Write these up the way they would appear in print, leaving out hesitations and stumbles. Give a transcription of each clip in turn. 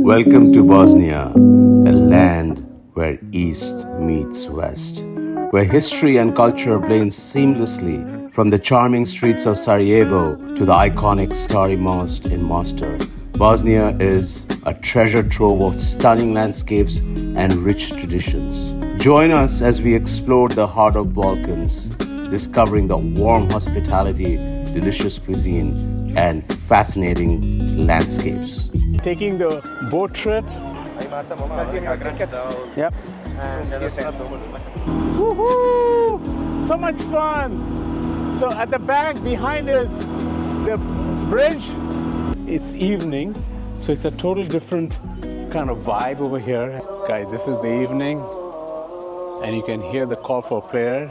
Welcome to Bosnia, a land where East meets West, where history and culture blend seamlessly, from the charming streets of Sarajevo to the iconic Stari Most in Mostar. Bosnia is a treasure trove of stunning landscapes and rich traditions. Join us as we explore the heart of Balkans, discovering the warm hospitality, delicious cuisine, and fascinating landscapes. Taking the boat trip. Yep. Woohoo! So much fun! So at the back behind us, the bridge. It's evening, so it's a total different kind of vibe over here. Guys, this is the evening, and you can hear the call for prayer.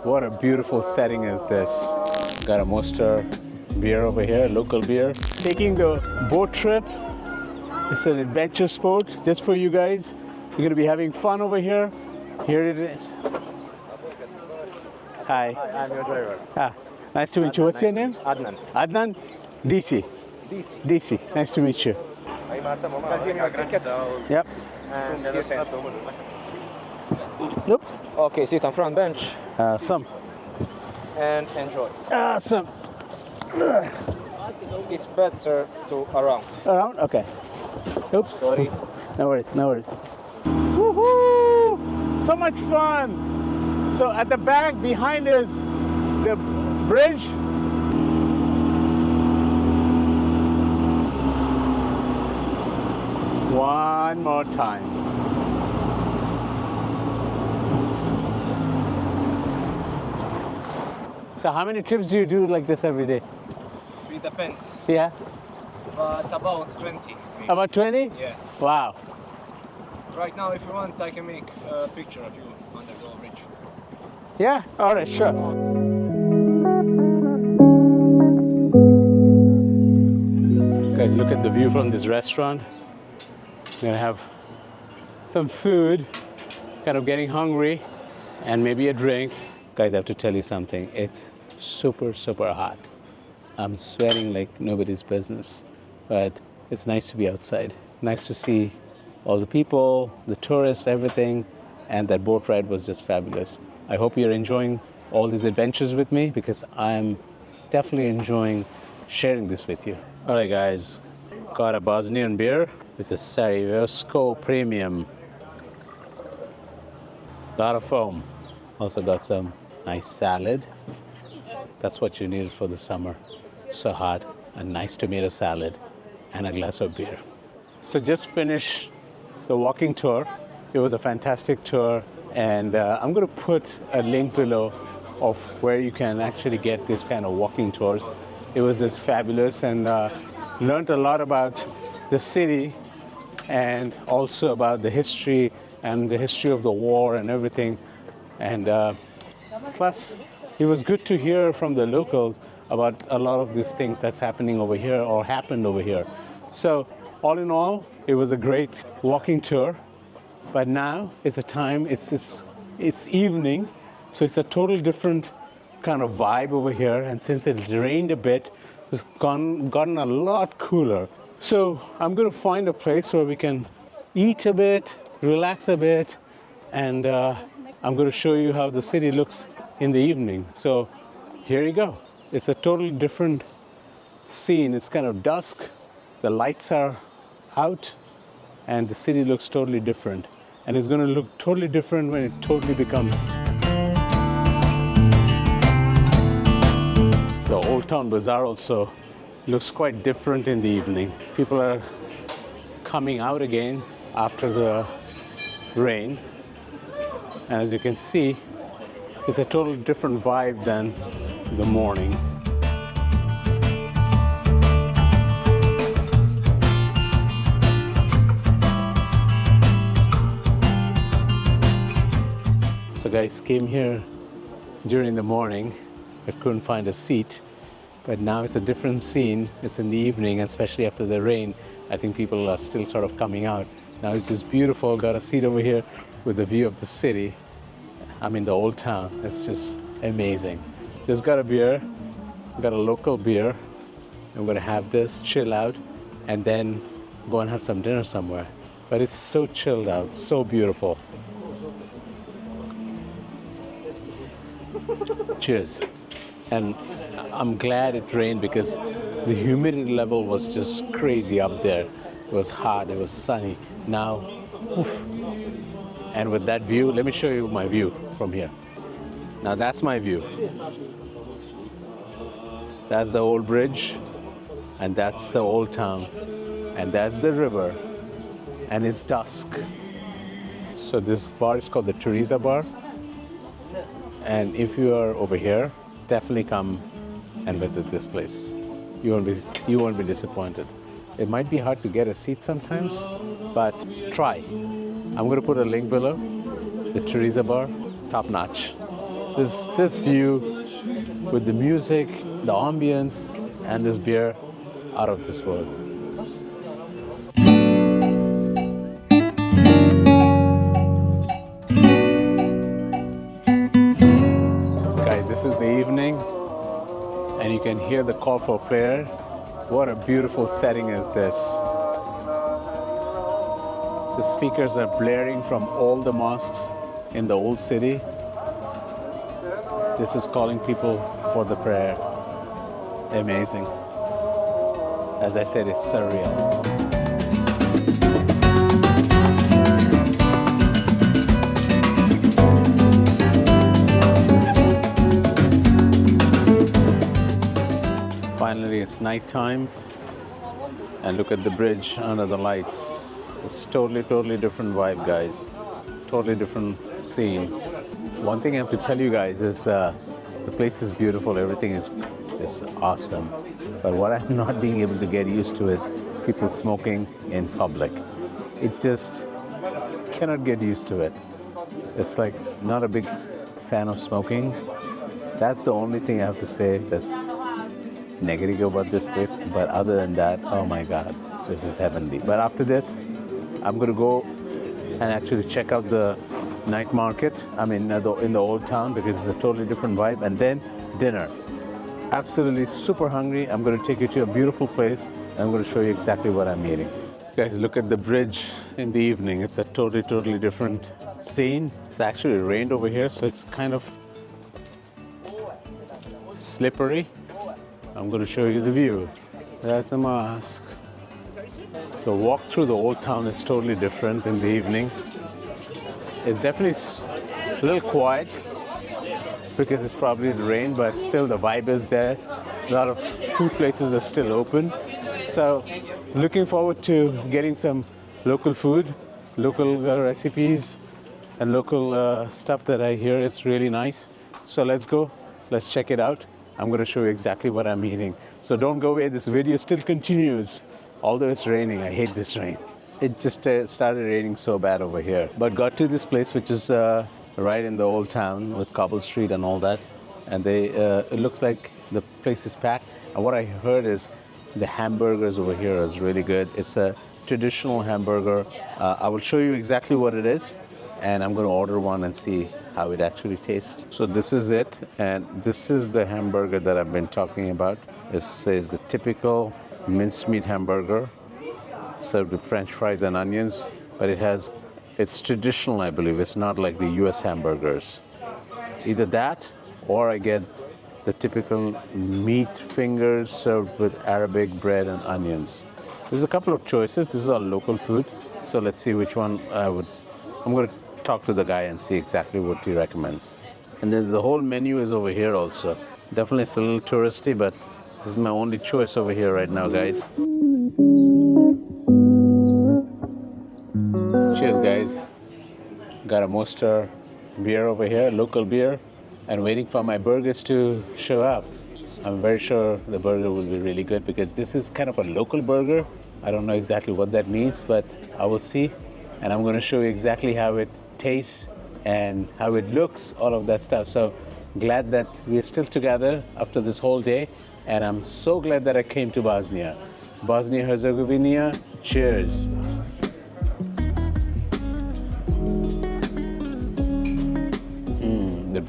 What a beautiful setting is this. Got a Mostar beer over here, local beer. Taking the boat trip. It's an adventure sport just for you guys. You're going to be having fun over here. Here it is. Hi. Hi, I'm your driver. Nice to meet you. What's your name? Adnan. Adnan? DC. DC. Nice to meet you. Yep. Yep. Okay, sit on front bench Awesome. and enjoy. Awesome. It's better to around. Around? Okay. Oops. Sorry. No worries, no worries. Woohoo! So much fun! So at the back behind us, the bridge. One more time. So how many trips do you do like this every day? It depends, Yeah? but about 20. maybe. About 20? Yeah. Wow. Right now, if you want, I can make a picture of you under the bridge. Yeah? All right, sure. Guys, look at the view from this restaurant. We're gonna have some food, kind of getting hungry, and maybe a drink. Guys, I have to tell you something. It's super, super hot. I'm sweating like nobody's business, but it's nice to be outside. Nice to see all the people, the tourists, everything, and that boat ride was just fabulous. I hope you're enjoying all these adventures with me, because I'm definitely enjoying sharing this with you. All right, guys, got a Bosnian beer. It's a Sarajevo Premium. Lot of foam. Also got some nice salad. That's what you need for the summer. So hot. A nice tomato salad and a glass of beer. So just finished the walking tour. It was a fantastic tour, and I'm going to put a link below of where you can actually get this kind of walking tours. It was just fabulous, and learned a lot about the city and also about the history and the history of the war and everything. And plus, it was good to hear from the locals about a lot of these things that's happening over here or happened over here. So all in all, it was a great walking tour. But now it's a time, it's evening, so it's a total different kind of vibe over here. And since it rained a bit, it's gotten a lot cooler. So I'm going to find a place where we can eat a bit, relax a bit, and I'm going to show you how the city looks in the evening. So here you go. It's a totally different scene. It's kind of dusk, the lights are out, and the city looks totally different. And it's going to look totally different when it totally becomes. The Old Town Bazaar also looks quite different in the evening. People are coming out again after the rain. And as you can see, it's a totally different vibe than the morning. So guys, came here during the morning, but couldn't find a seat. But now it's a different scene. It's in the evening, and especially after the rain, I think people are still sort of coming out. Now it's just beautiful. Got a seat over here with a view of the city. I mean, the old town. It's just amazing. Just got a beer, got a local beer. I'm gonna have this, chill out, and then go and have some dinner somewhere. But it's so chilled out, so beautiful. Cheers. And I'm glad it rained because the humidity level was just crazy up there. It was hot, it was sunny. Now, oof. And with that view, let me show you my view from here. Now that's my view. That's the old bridge, and that's the old town, and that's the river, and it's dusk. So this bar is called the Teresa Bar, and if you are over here, definitely come and visit this place. You won't be disappointed. It might be hard to get a seat sometimes, but try. I'm going to put a link below. The Teresa Bar, top notch. This view with the music, the ambience, and this beer, out of this world. Guys, this is the evening, and you can hear the call for prayer. What a beautiful setting is this. The speakers are blaring from all the mosques in the old city. This is calling people for the prayer. Amazing. As I said, it's surreal. Finally, it's nighttime, and look at the bridge under the lights. It's totally different vibe, guys. Totally different scene. One thing I have to tell you guys is the place is beautiful, everything is awesome. But what I'm not being able to get used to is people smoking in public. It just cannot get used to it. It's like not a big fan of smoking. That's the only thing I have to say that's negative about this place. But other than that, oh my God, this is heavenly. But after this, I'm gonna go and actually check out the night market, in the old town, because it's a totally different vibe, and then dinner. Absolutely super hungry. I'm going to take you to a beautiful place, and I'm going to show you exactly what I'm eating. Guys, look at the bridge in the evening. It's a totally different scene. It's actually rained over here, so it's kind of slippery. I'm going to show you the view. That's the mosque. The walk through the old town is totally different in the evening. It's definitely a little quiet because it's probably the rain, but still the vibe is there. A lot of food places are still open. So looking forward to getting some local food, local recipes, and local stuff that I hear is really nice. So let's go, let's check it out. I'm going to show you exactly what I'm eating. So don't go away, this video still continues. Although it's raining, I hate this rain. It just started raining so bad over here. But got to this place, which is right in the old town with cobble street and all that. And it looks like the place is packed. And what I heard is the hamburgers over here is really good. It's a traditional hamburger. I will show you exactly what it is. And I'm going to order one and see how it actually tastes. So this is it. And this is the hamburger that I've been talking about. It says the typical mincemeat hamburger, served with French fries and onions, but it's traditional, I believe. It's not like the US hamburgers. Either that, or I get the typical meat fingers served with Arabic bread and onions. There's a couple of choices. This is all local food, so let's see which one I'm going to talk to the guy and see exactly what he recommends. And then the whole menu is over here also. Definitely it's a little touristy, but this is my only choice over here right now, guys. Cheers, guys. Got a Mostar beer over here, local beer, and waiting for my burgers to show up. I'm very sure the burger will be really good because this is kind of a local burger. I don't know exactly what that means, but I will see. And I'm going to show you exactly how it tastes and how it looks, all of that stuff. So glad that we're still together after this whole day. And I'm so glad that I came to Bosnia. Bosnia Herzegovina, cheers. The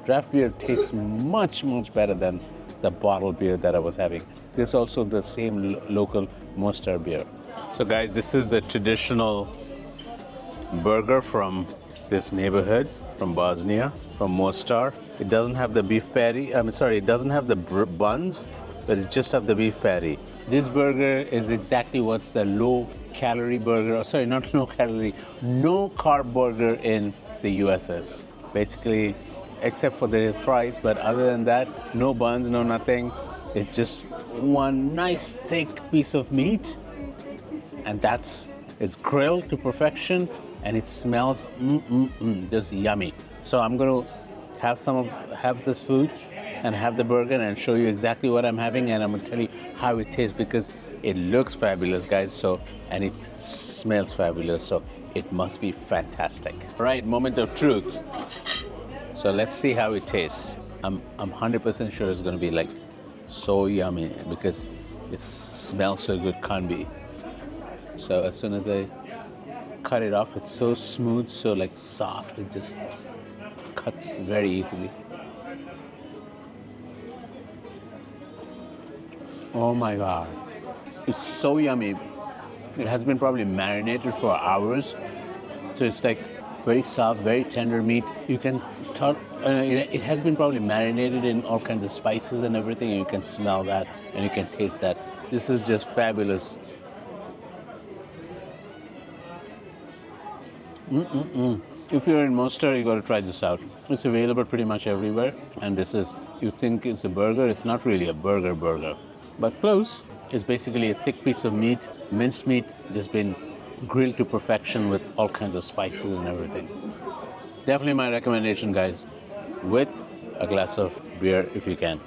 draft beer tastes much better than the bottled beer that I was having. This is also the same local Mostar beer. So guys, this is the traditional burger from this neighborhood, from Bosnia, from Mostar. It doesn't have the beef patty. It doesn't have the buns, but it just have the beef patty. This burger is exactly what's the low calorie burger, not low calorie, no carb burger in the USS. Basically, except for the fries, but other than that, no buns, no nothing. It's just one nice thick piece of meat, and it's grilled to perfection, and it smells just yummy. So I'm gonna have this food and have the burger and show you exactly what I'm having, and I'm gonna tell you how it tastes because it looks fabulous, guys. So, and it smells fabulous. So it must be fantastic. All right, moment of truth. So let's see how it tastes. I'm 100% sure it's gonna be like so yummy because it smells so good, can't be. So as soon as I cut it off, it's so smooth, so like soft, it just cuts very easily. Oh my God, it's so yummy. It has been probably marinated for hours, so it's like very soft, very tender meat. You can tell it has been probably marinated in all kinds of spices and everything, and you can smell that and you can taste that. This is just fabulous. If you're in Mostar, you got to try this out. It's available pretty much everywhere, and this is, you think it's a burger, it's not really a burger, but close. It's basically a thick piece of meat, minced meat, just been grilled to perfection with all kinds of spices and everything. Definitely my recommendation, guys, with a glass of beer if you can.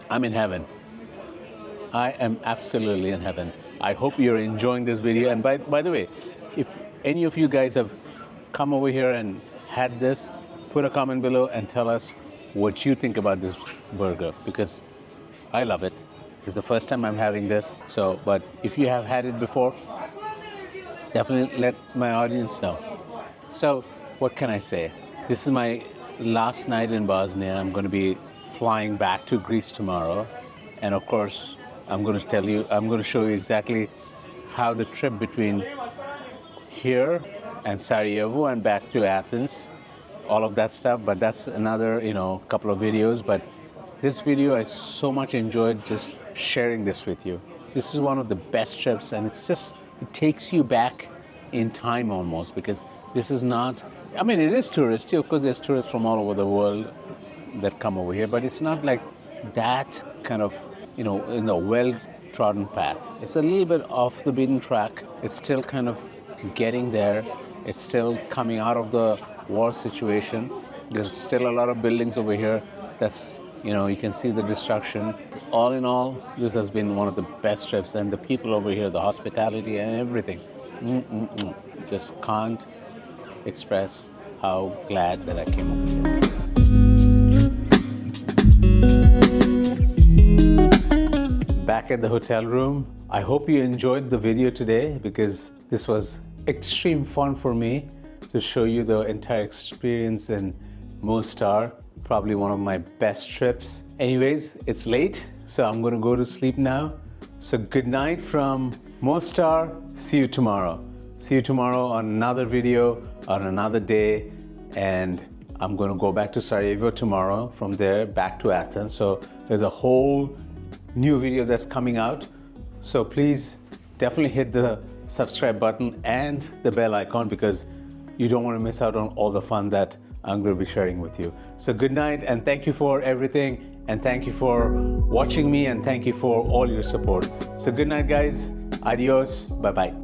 I'm in heaven. I am absolutely in heaven. I hope you're enjoying this video. And by the way, if any of you guys have come over here and had this, put a comment below and tell us what you think about this burger, because I love it. It's the first time I'm having this. So, but if you have had it before, definitely let my audience know. So, what can I say? This is my last night in Bosnia. I'm going to be flying back to Greece tomorrow. And of course, I'm going to show you exactly how the trip between here and Sarajevo and back to Athens, all of that stuff, but that's another, couple of videos. But this video, I so much enjoyed just sharing this with you. This is one of the best trips, and it takes you back in time almost, because this is not, it is touristy. Of course, there's tourists from all over the world that come over here, but it's not like that kind of, in a well-trodden path. It's a little bit off the beaten track. It's still kind of getting there. It's still coming out of the war situation. There's still a lot of buildings over here. That's, you can see the destruction. All in all, this has been one of the best trips, and the people over here, the hospitality and everything. Just can't express how glad that I came over here. Back at the hotel room. I hope you enjoyed the video today, because this was extreme fun for me to show you the entire experience in Mostar. Probably one of my best trips. Anyways, it's late, so I'm going to go to sleep now. So good night from Mostar. See you tomorrow. See you tomorrow on another video, on another day. And I'm going to go back to Sarajevo tomorrow. From there, back to Athens. So there's a whole new video that's coming out. So please definitely hit the subscribe button and the bell icon, because you don't want to miss out on all the fun that I'm going to be sharing with you. So good night, and thank you for everything, and thank you for watching me, and thank you for all your support. So good night, guys. Adios. Bye-bye.